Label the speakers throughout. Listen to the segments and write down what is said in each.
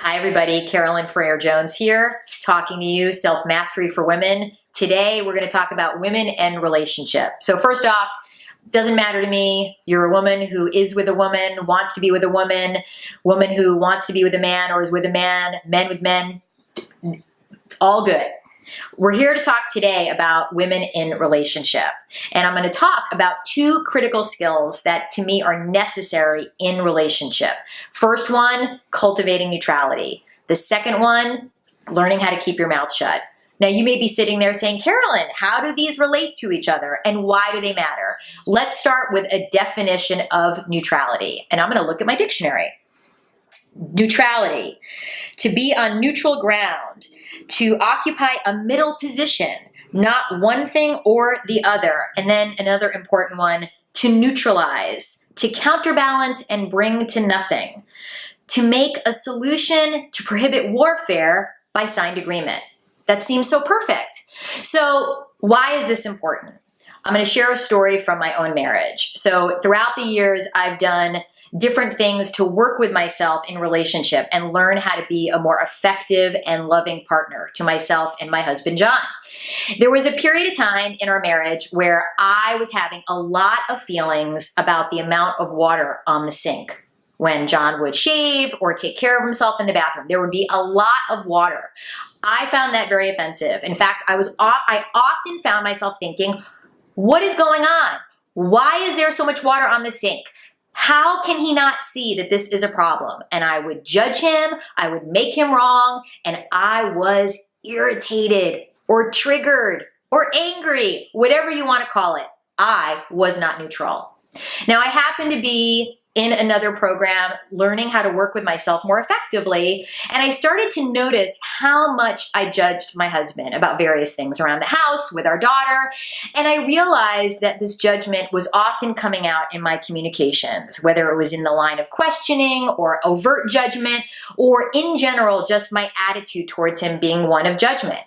Speaker 1: Hi everybody, Carolyn Freyer-Jones here, talking to you, self-mastery for women. Today we're going to talk about women and relationship. So first off, doesn't matter to me, you're a woman who is with a woman, wants to be with a woman who wants to be with a man or is with a man, men with men, all good. We're here to talk today about women in relationship. And I'm going to talk about two critical skills that to me are necessary in relationship. First one, cultivating neutrality. The second one, learning how to keep your mouth shut. Now you may be sitting there saying, Carolyn, how do these relate to each other and why do they matter? Let's start with a definition of neutrality. And I'm going to look at my dictionary. Neutrality, to be on neutral ground, to occupy a middle position, not one thing or the other. And then another important one, to neutralize, to counterbalance and bring to nothing, to make a solution to prohibit warfare by signed agreement. That seems so perfect. So why is this important? I'm going to share a story from my own marriage. So throughout the years, I've done different things to work with myself in relationship and learn how to be a more effective and loving partner to myself and my husband, John. There was a period of time in our marriage where I was having a lot of feelings about the amount of water on the sink. When John would shave or take care of himself in the bathroom, there would be a lot of water. I found that very offensive. In fact, I often found myself thinking, what is going on? Why is there so much water on the sink? How can he not see that this is a problem? And I would judge him, I would make him wrong, and I was irritated or triggered or angry, whatever you want to call it. I was not neutral. Now, I happen to be in another program learning how to work with myself more effectively, and I started to notice how much I judged my husband about various things around the house, with our daughter, and I realized that this judgment was often coming out in my communications, whether it was in the line of questioning or overt judgment, or in general, just my attitude towards him being one of judgment.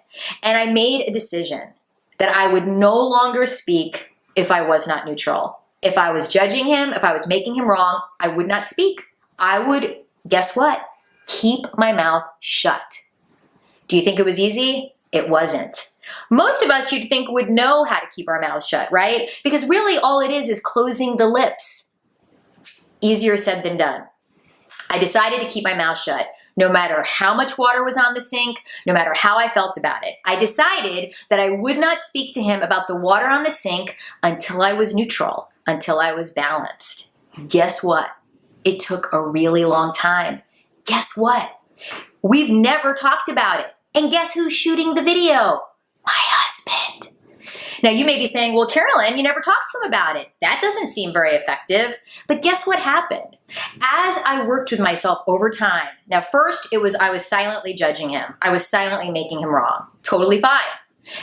Speaker 1: And I made a decision that I would no longer speak if I was not neutral. If I was judging him, if I was making him wrong, I would not speak. I would, guess what? Keep my mouth shut. Do you think it was easy? It wasn't. Most of us, you'd think, would know how to keep our mouths shut, right? Because really all it is closing the lips. Easier said than done. I decided to keep my mouth shut. No matter how much water was on the sink, no matter how I felt about it. I decided that I would not speak to him about the water on the sink until I was neutral, until I was balanced. Guess what? It took a really long time. Guess what? We've never talked about it. And guess who's shooting the video? My husband. Now you may be saying, well, Carolyn, you never talked to him about it. That doesn't seem very effective. But guess what happened? As I worked with myself over time, now first I was silently judging him. I was silently making him wrong. Totally fine.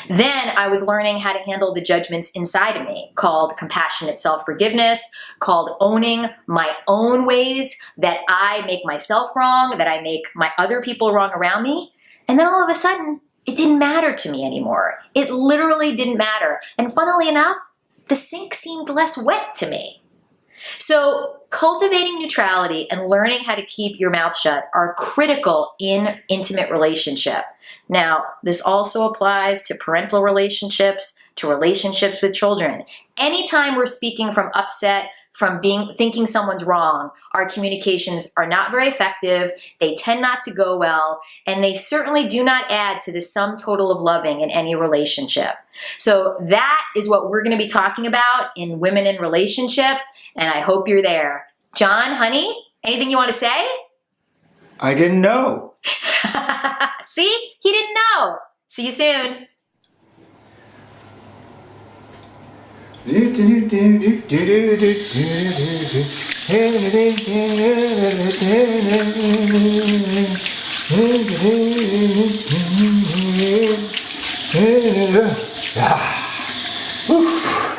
Speaker 1: Then I was learning how to handle the judgments inside of me, called compassionate self-forgiveness, called owning my own ways that I make myself wrong, that I make my other people wrong around me. And then all of a sudden, it didn't matter to me anymore. It literally didn't matter. And funnily enough, the sink seemed less wet to me. So cultivating neutrality and learning how to keep your mouth shut are critical in intimate relationship. Now, this also applies to parental relationships, to relationships with children. Anytime we're speaking from upset, from thinking someone's wrong, our communications are not very effective, they tend not to go well, and they certainly do not add to the sum total of loving in any relationship. So that is what we're going to be talking about in Women in Relationship, and I hope you're there. John, honey, anything you want to say?
Speaker 2: I didn't know.
Speaker 1: See? He didn't know. See you soon.
Speaker 2: Ah.